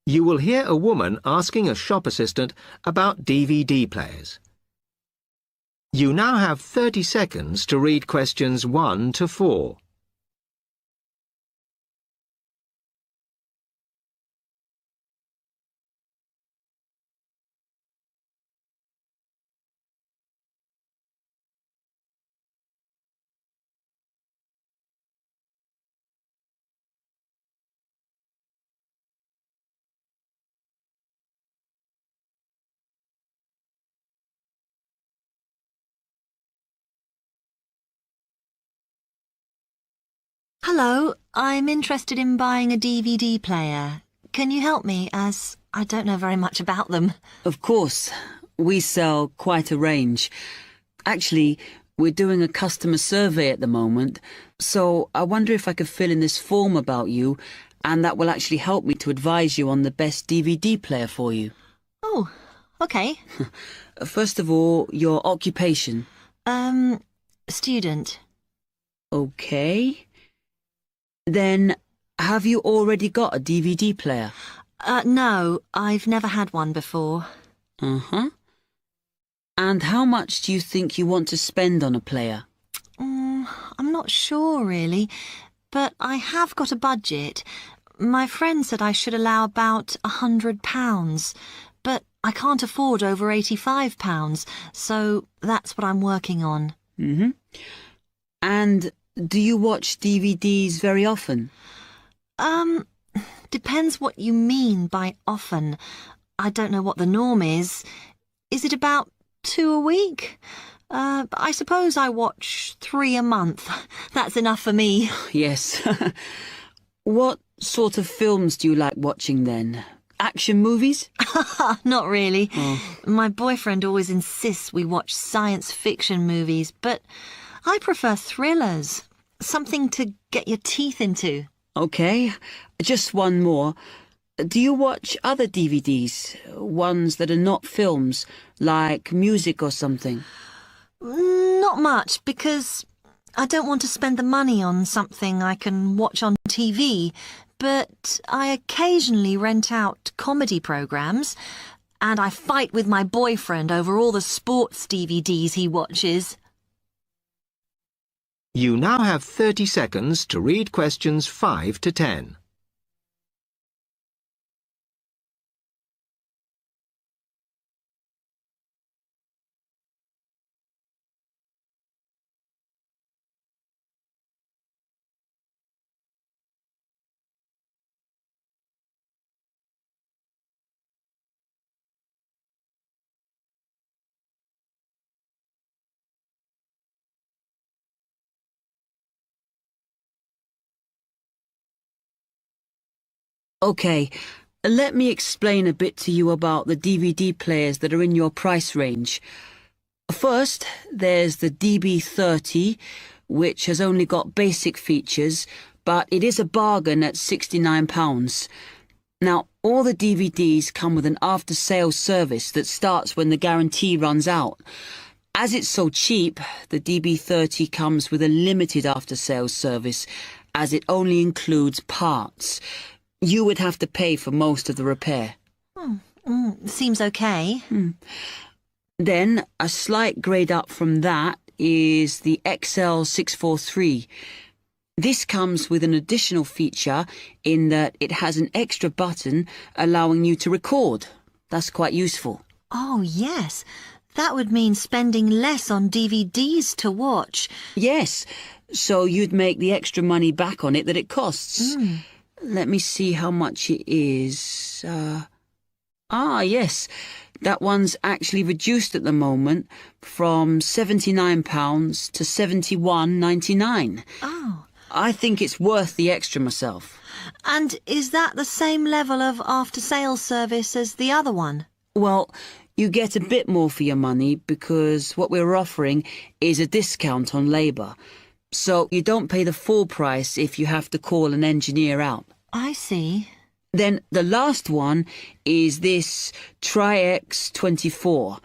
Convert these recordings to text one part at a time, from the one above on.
You will hear a woman asking a shop assistant about DVD players. You now have 30 seconds to read questions 1 to 4. Hello, I'm interested in buying a DVD player. Can you help me, as I don't know very much about them? Of course. We sell quite a range. Actually, we're doing a customer survey at the moment, so I wonder if I could fill in this form about you, and that will actually help me to advise you on the best DVD player for you. Oh, okay. First of all, your occupation. Student. Okay. Then, have you already got a DVD player? No, I've never had one before. Uh-huh. And how much do you think you want to spend on a player? I'm not sure, really, but I have got a budget. My friend said I should allow about £100, but I can't afford over £85, so that's what I'm working on. Mm-hmm. And do you watch DVDs very often? Depends what you mean by often. I don't know what the norm is. Is it about 2 a week? I suppose I watch 3 a month. That's enough for me. Yes. What sort of films do you like watching then? Action movies? Not really. Oh. My boyfriend always insists we watch science fiction movies, but I prefer thrillers. Something to get your teeth into. Okay, just one more. Do you watch other DVDs? Ones that are not films, like music or something? Not much, because I don't want to spend the money on something I can watch on TV, but I occasionally rent out comedy programs, and I fight with my boyfriend over all the sports DVDs he watches. You now have 30 seconds to read questions 5 to 10. Okay, let me explain a bit to you about the DVD players that are in your price range. First, there's the DB30, which has only got basic features, but it is a bargain at £69. Now, all the DVDs come with an after-sales service that starts when the guarantee runs out. As it's so cheap, the DB30 comes with a limited after-sales service, as it only includes parts. You would have to pay for most of the repair. Seems okay. Then, a slight grade up from that is the XL643. This comes with an additional feature in that it has an extra button allowing you to record. That's quite useful. Oh, yes. That would mean spending less on DVDs to watch. Yes, so you'd make the extra money back on it that it costs. Let me see how much it is. Yes, that one's actually reduced at the moment from £79 to £71.99. Oh. I think it's worth the extra myself. And is that the same level of after-sales service as the other one? Well, you get a bit more for your money because what we're offering is a discount on labour. So you don't pay the full price if you have to call an engineer out. I see. Then the last one is this Tri-X24.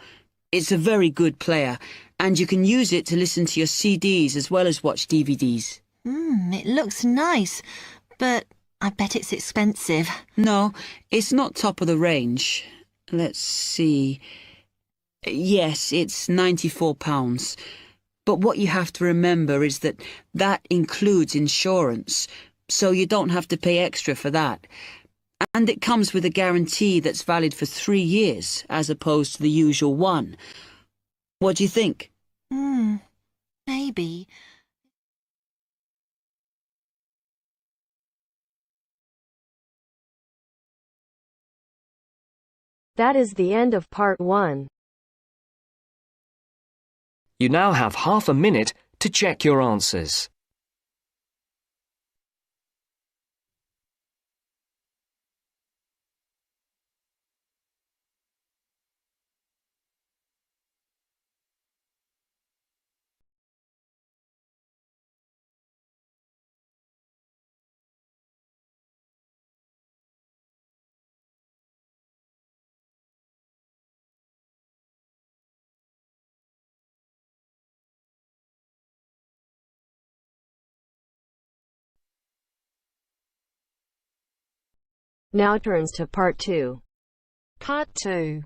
It's a very good player, and you can use it to listen to your CDs as well as watch DVDs. It looks nice, but I bet it's expensive. No, it's not top of the range. Let's see. Yes, it's £94. But what you have to remember is that includes insurance, so you don't have to pay extra for that. And it comes with a guarantee that's valid for 3 years, as opposed to the usual one. What do you think? Maybe. That is the end of part 1. You now have half a minute to check your answers. Now turns to part 2. Part 2.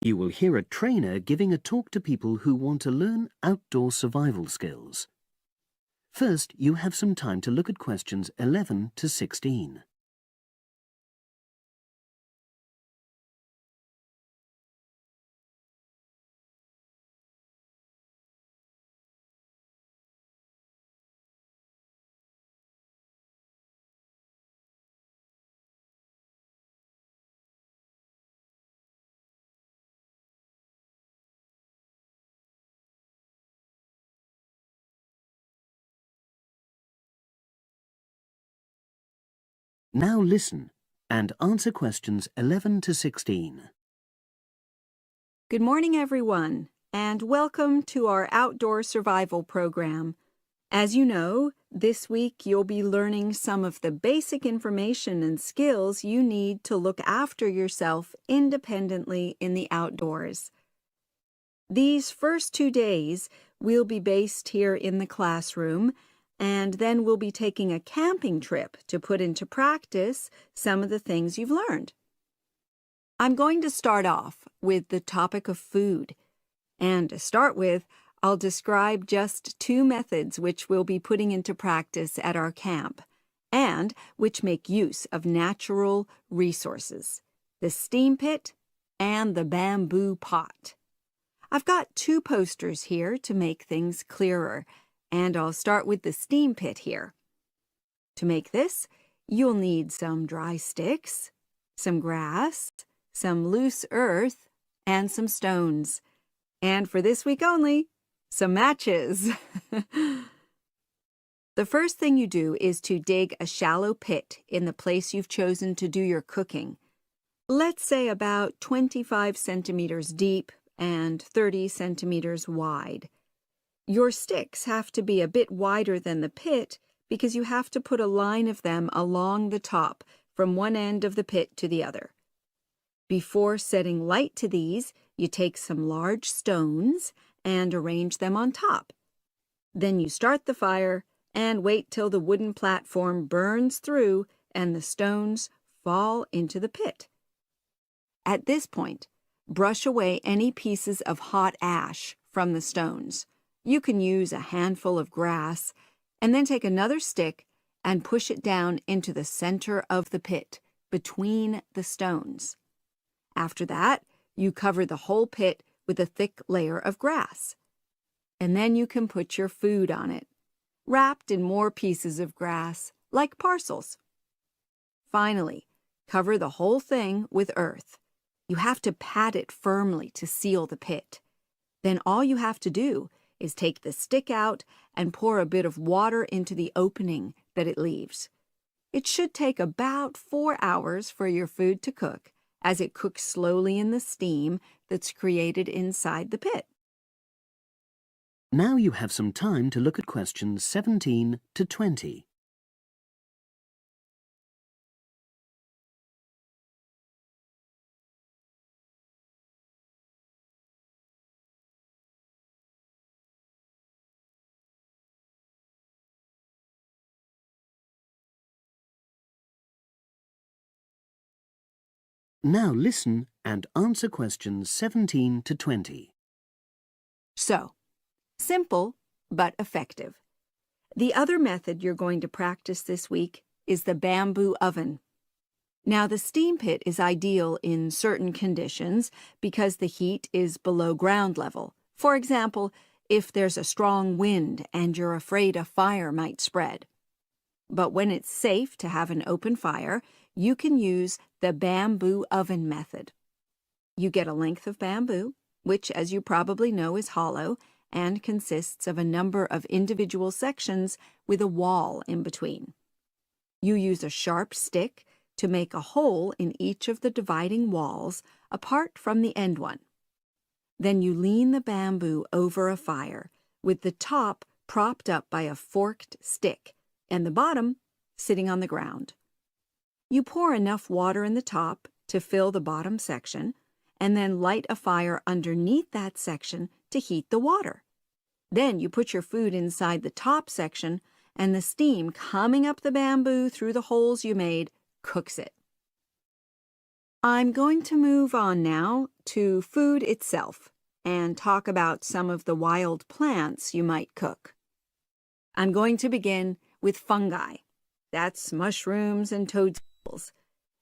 You will hear a trainer giving a talk to people who want to learn outdoor survival skills. First, you have some time to look at questions 11 to 16. Now listen and answer questions 11 to 16. Good morning, everyone, and welcome to our outdoor survival program. As you know, this week you'll be learning some of the basic information and skills you need to look after yourself independently in the outdoors. These first 2 days will be based here in the classroom, and then we'll be taking a camping trip to put into practice some of the things you've learned. I'm going to start off with the topic of food. And to start with, I'll describe just 2 methods which we'll be putting into practice at our camp, and which make use of natural resources, the steam pit and the bamboo pot. I've got 2 posters here to make things clearer, and I'll start with the steam pit here. To make this, you'll need some dry sticks, some grass, some loose earth, and some stones. And for this week only, some matches. The first thing you do is to dig a shallow pit in the place you've chosen to do your cooking. Let's say about 25 centimeters deep and 30 centimeters wide. Your sticks have to be a bit wider than the pit because you have to put a line of them along the top from one end of the pit to the other. Before setting light to these, you take some large stones and arrange them on top. Then you start the fire and wait till the wooden platform burns through and the stones fall into the pit. At this point, brush away any pieces of hot ash from the stones. You can use a handful of grass, and then take another stick and push it down into the center of the pit, between the stones. After that, you cover the whole pit with a thick layer of grass. And then you can put your food on it, wrapped in more pieces of grass, like parcels. Finally, cover the whole thing with earth. You have to pat it firmly to seal the pit. Then all you have to do is take the stick out and pour a bit of water into the opening that it leaves. It should take about 4 hours for your food to cook, as it cooks slowly in the steam that's created inside the pit. Now you have some time to look at questions 17 to 20. Now listen and answer questions 17 to 20. So, simple but effective. The other method you're going to practice this week is the bamboo oven. Now, the steam pit is ideal in certain conditions because the heat is below ground level. For example, if there's a strong wind and you're afraid a fire might spread. But when it's safe to have an open fire, you can use the bamboo oven method. You get a length of bamboo, which, as you probably know, is hollow and consists of a number of individual sections with a wall in between. You use a sharp stick to make a hole in each of the dividing walls apart from the end one. Then you lean the bamboo over a fire, with the top propped up by a forked stick and the bottom sitting on the ground. You pour enough water in the top to fill the bottom section, and then light a fire underneath that section to heat the water. Then you put your food inside the top section, and the steam coming up the bamboo through the holes you made cooks it. I'm going to move on now to food itself and talk about some of the wild plants you might cook. I'm going to begin with fungi. That's mushrooms and toadstools.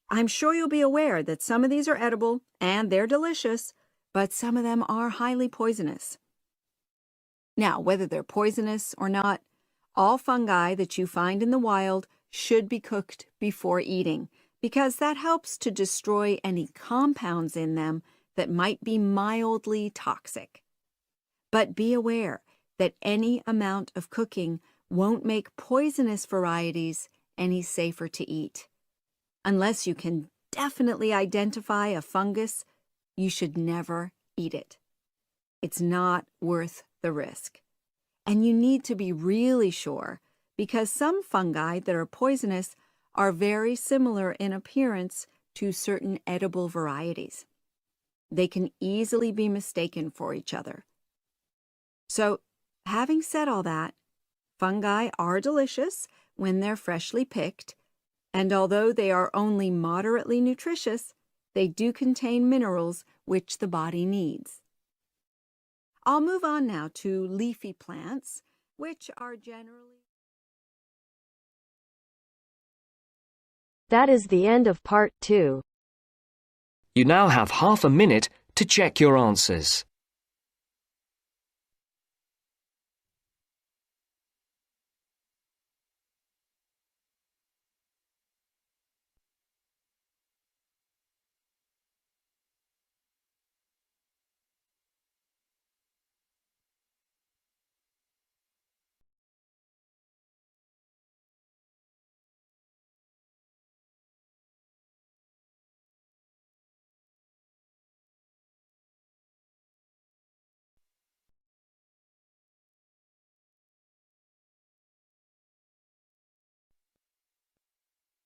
I'm sure you'll be aware that some of these are edible and they're delicious, but some of them are highly poisonous. Now, whether they're poisonous or not, all fungi that you find in the wild should be cooked before eating, because that helps to destroy any compounds in them that might be mildly toxic. But be aware that any amount of cooking won't make poisonous varieties any safer to eat. Unless you can definitely identify a fungus, you should never eat it. It's not worth the risk. And you need to be really sure, because some fungi that are poisonous are very similar in appearance to certain edible varieties. They can easily be mistaken for each other. So, having said all that, fungi are delicious when they're freshly picked, and although they are only moderately nutritious, they do contain minerals which the body needs. I'll move on now to leafy plants, which are generally... That is the end of part 2. You now have half a minute to check your answers.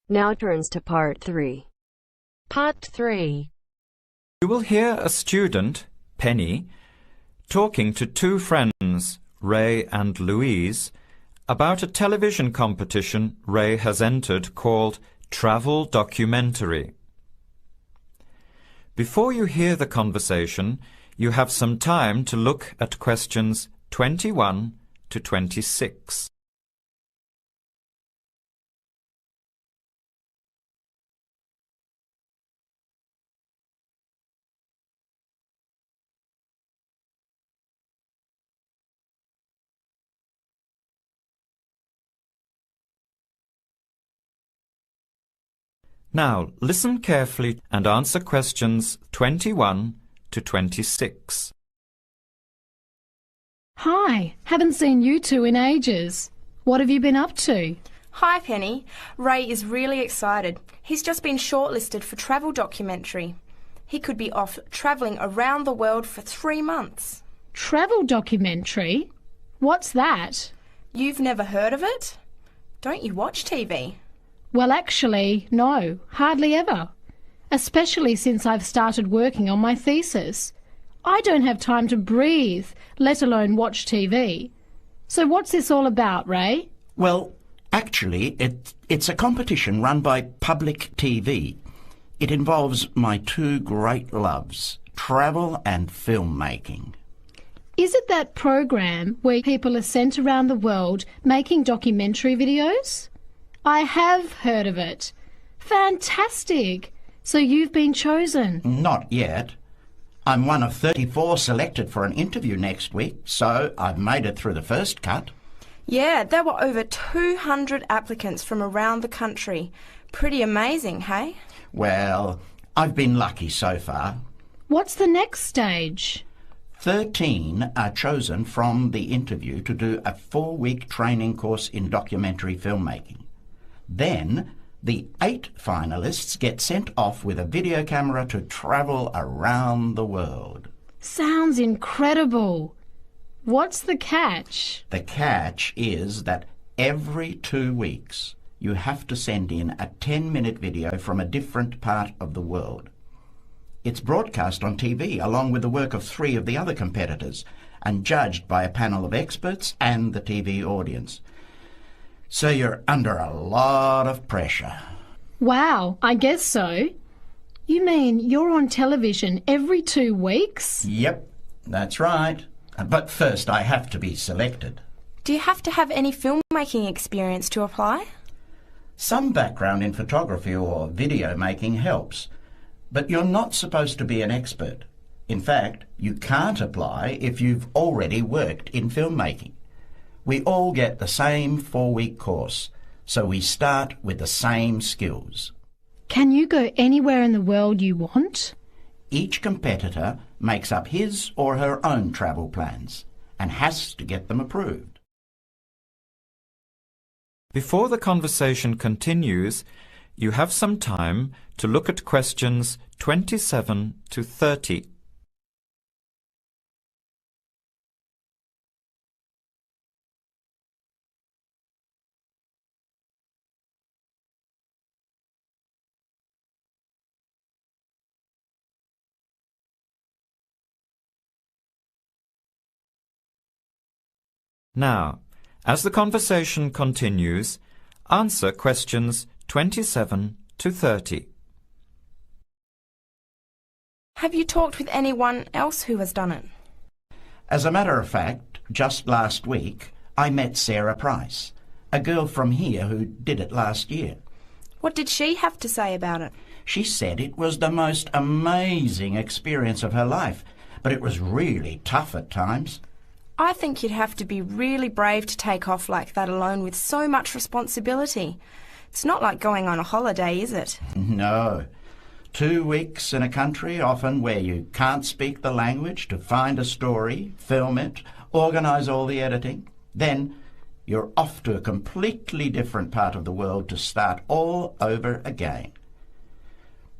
Now turns to part 3. Part 3. You will hear a student, Penny, talking to two friends, Ray and Louise, about a television competition Ray has entered called Travel Documentary. Before you hear the conversation, you have some time to look at questions 21 to 26. Now, listen carefully and answer questions 21 to 26. Hi, haven't seen you two in ages. What have you been up to? Hi, Penny. Ray is really excited. He's just been shortlisted for Travel Documentary. He could be off travelling around the world for 3 months. Travel Documentary? What's that? You've never heard of it? Don't you watch TV? Well, actually, no, hardly ever. Especially since I've started working on my thesis. I don't have time to breathe, let alone watch TV. So what's this all about, Ray? Well, actually, it's a competition run by public TV. It involves my two great loves, travel and filmmaking. Is it that program where people are sent around the world making documentary videos? I have heard of it. Fantastic! So you've been chosen? Not yet. I'm one of 34 selected for an interview next week, so I've made it through the first cut. Yeah, there were over 200 applicants from around the country. Pretty amazing, hey? Well, I've been lucky so far. What's the next stage? 13 are chosen from the interview to do a 4-week training course in documentary filmmaking. Then, the 8 finalists get sent off with a video camera to travel around the world. Sounds incredible. What's the catch? The catch is that every 2 weeks you have to send in a 10-minute video from a different part of the world. It's broadcast on TV along with the work of 3 of the other competitors and judged by a panel of experts and the TV audience. So you're under a lot of pressure. Wow, I guess so. You mean you're on television every 2 weeks? Yep, that's right. But first I have to be selected. Do you have to have any filmmaking experience to apply? Some background in photography or video making helps, but you're not supposed to be an expert. In fact, you can't apply if you've already worked in filmmaking. We all get the same 4-week course, so we start with the same skills. Can you go anywhere in the world you want? Each competitor makes up his or her own travel plans and has to get them approved. Before the conversation continues, you have some time to look at questions 27 to 30. Now, as the conversation continues, answer questions 27 to 30. Have you talked with anyone else who has done it? As a matter of fact, just last week I met Sarah Price, a girl from here who did it last year. What did she have to say about it? She said it was the most amazing experience of her life, but it was really tough at times. I think you'd have to be really brave to take off like that alone with so much responsibility. It's not like going on a holiday, is it? No. 2 weeks in a country, often where you can't speak the language, to find a story, film it, organise all the editing. Then you're off to a completely different part of the world to start all over again.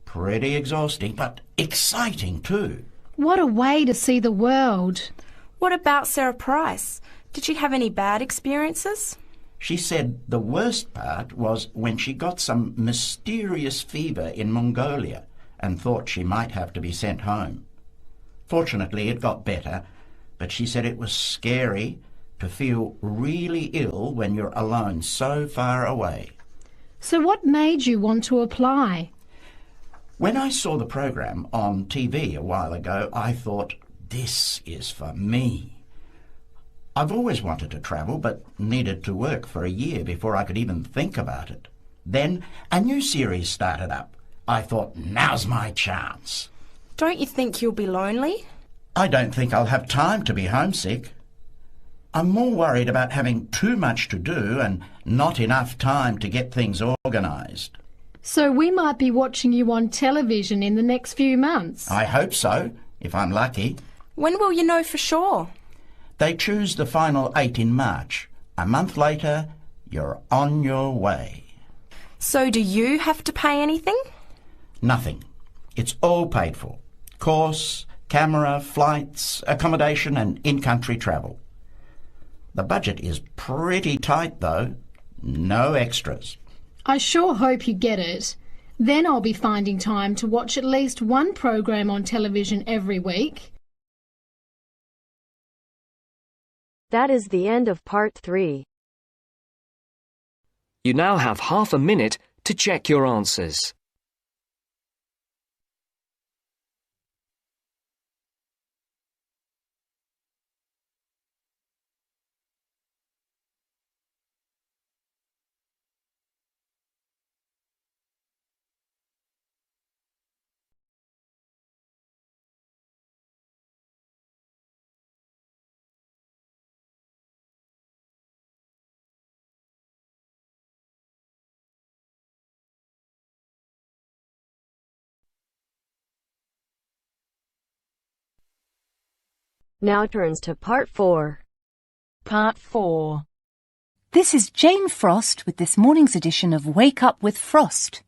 Pretty exhausting, but exciting too. What a way to see the world. What about Sarah Price? Did she have any bad experiences? She said the worst part was when she got some mysterious fever in Mongolia and thought she might have to be sent home. Fortunately, it got better, but she said it was scary to feel really ill when you're alone so far away. So what made you want to apply? When I saw the program on TV a while ago, I thought, this is for me. I've always wanted to travel, but needed to work for a year before I could even think about it. Then a new series started up. I thought, now's my chance. Don't you think you'll be lonely? I don't think I'll have time to be homesick. I'm more worried about having too much to do and not enough time to get things organised. So we might be watching you on television in the next few months? I hope so, if I'm lucky. When will you know for sure? They choose the final 8 in March. A month later, you're on your way. So do you have to pay anything? Nothing. It's all paid for. Course, camera, flights, accommodation and in-country travel. The budget is pretty tight though. No extras. I sure hope you get it. Then I'll be finding time to watch at least one program on television every week. That is the end of part 3. You now have half a minute to check your answers. Now turns to Part 4. Part 4. This is Jane Frost with this morning's edition of Wake Up with Frost.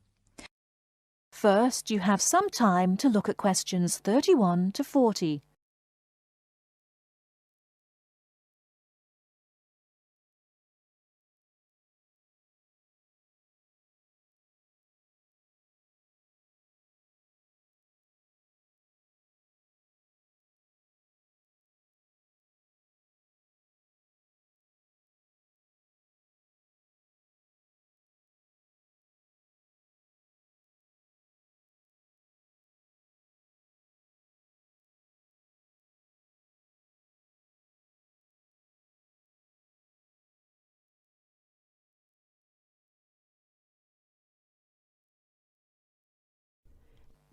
First, you have some time to look at questions 31 to 40.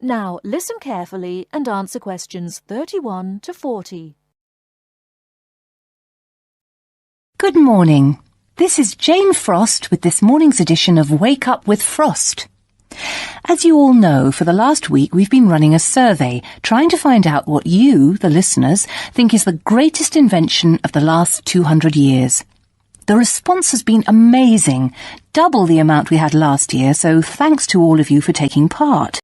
Now, listen carefully and answer questions 31 to 40. Good morning. This is Jane Frost with this morning's edition of Wake Up with Frost. As you all know, for the last week we've been running a survey trying to find out what you, the listeners, think is the greatest invention of the last 200 years. The response has been amazing, double the amount we had last year, so thanks to all of you for taking part.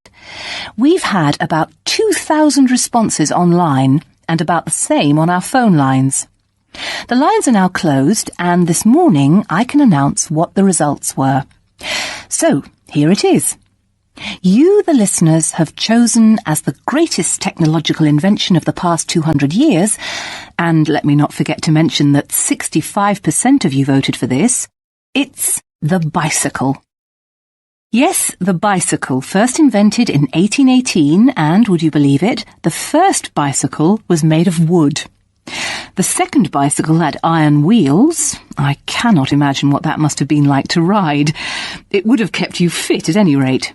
We've had about 2,000 responses online and about the same on our phone lines. The lines are now closed, and this morning I can announce what the results were. So, here it is. You, the listeners, have chosen as the greatest technological invention of the past 200 years, and let me not forget to mention that 65% of you voted for this, it's the bicycle. Yes, the bicycle, first invented in 1818, and, would you believe it, the first bicycle was made of wood. The second bicycle had iron wheels. I cannot imagine what that must have been like to ride. It would have kept you fit at any rate.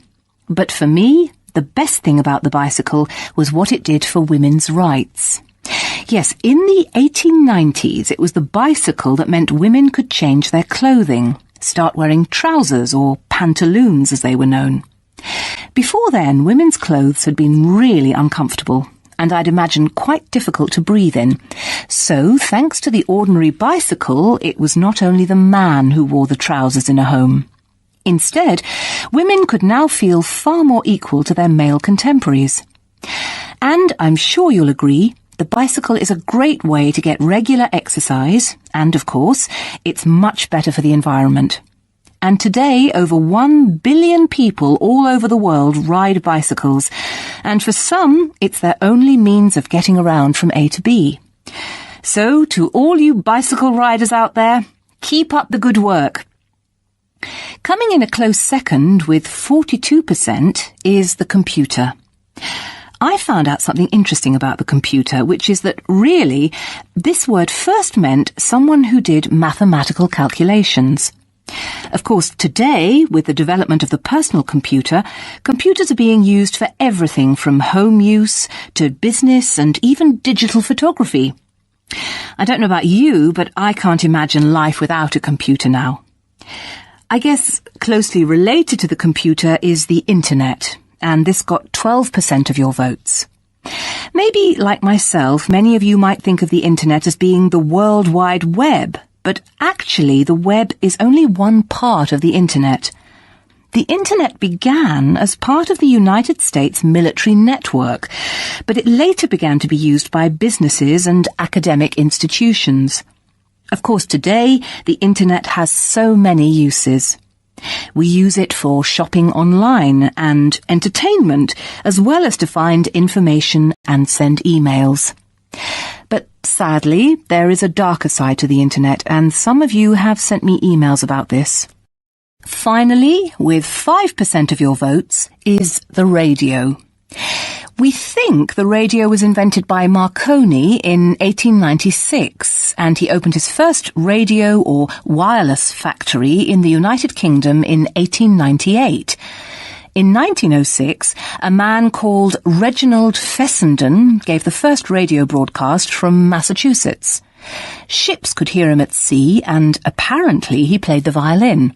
But for me, the best thing about the bicycle was what it did for women's rights. Yes, in the 1890s, it was the bicycle that meant women could change their clothing, start wearing trousers or pantaloons as they were known. Before then, women's clothes had been really uncomfortable, and I'd imagine quite difficult to breathe in. So, thanks to the ordinary bicycle, it was not only the man who wore the trousers in a home. Instead, women could now feel far more equal to their male contemporaries. And I'm sure you'll agree, the bicycle is a great way to get regular exercise, and of course, it's much better for the environment. And today, over 1 billion people all over the world ride bicycles, and for some, it's their only means of getting around from A to B. So, to all you bicycle riders out there, keep up the good work. Coming in a close second with 42% is the computer. I found out something interesting about the computer, which is that really, this word first meant someone who did mathematical calculations. Of course, today, with the development of the personal computer, computers are being used for everything from home use to business and even digital photography. I don't know about you, but I can't imagine life without a computer now. I guess closely related to the computer is the internet, and this got 12% of your votes. Maybe, like myself, many of you might think of the internet as being the World Wide Web, but actually the web is only one part of the internet. The internet began as part of the United States military network, but it later began to be used by businesses and academic institutions. Of course, today, the internet has so many uses. We use it for shopping online and entertainment, as well as to find information and send emails. But sadly, there is a darker side to the internet, and some of you have sent me emails about this. Finally, with 5% of your votes, is the radio. We think the radio was invented by Marconi in 1896, and he opened his first radio or wireless factory in the United Kingdom in 1898. In 1906, a man called Reginald Fessenden gave the first radio broadcast from Massachusetts. Ships could hear him at sea, and apparently he played the violin.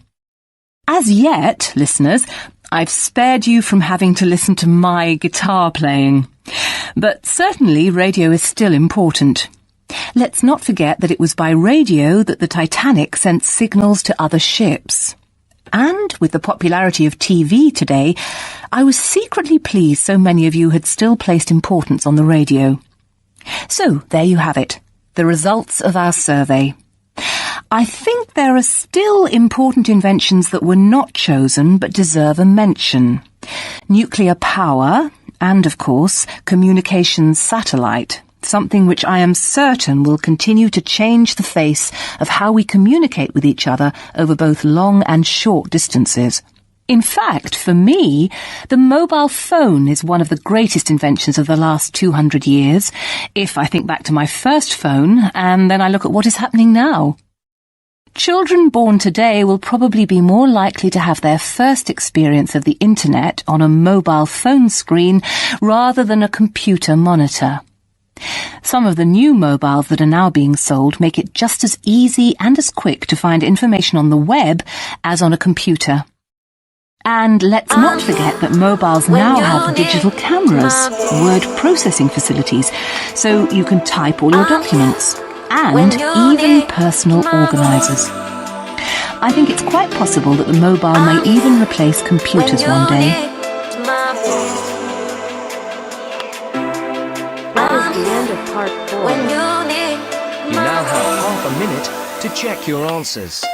As yet, listeners, I've spared you from having to listen to my guitar playing. But certainly radio is still important. Let's not forget that it was by radio that the Titanic sent signals to other ships. And with the popularity of TV today, I was secretly pleased so many of you had still placed importance on the radio. So, there you have it, the results of our survey. I think there are still important inventions that were not chosen but deserve a mention. Nuclear power and, of course, communications satellite, something which I am certain will continue to change the face of how we communicate with each other over both long and short distances. In fact, for me, the mobile phone is one of the greatest inventions of the last 200 years, if I think back to my first phone and then I look at what is happening now. Children born today will probably be more likely to have their first experience of the internet on a mobile phone screen rather than a computer monitor. Some of the new mobiles that are now being sold make it just as easy and as quick to find information on the web as on a computer. And let's not forget that mobiles now have digital cameras, word processing facilities, so you can type all your documents, and even personal organisers. I think it's quite possible that the mobile may even replace computers one day. That is the end of part 4. You now have half a minute to check your answers.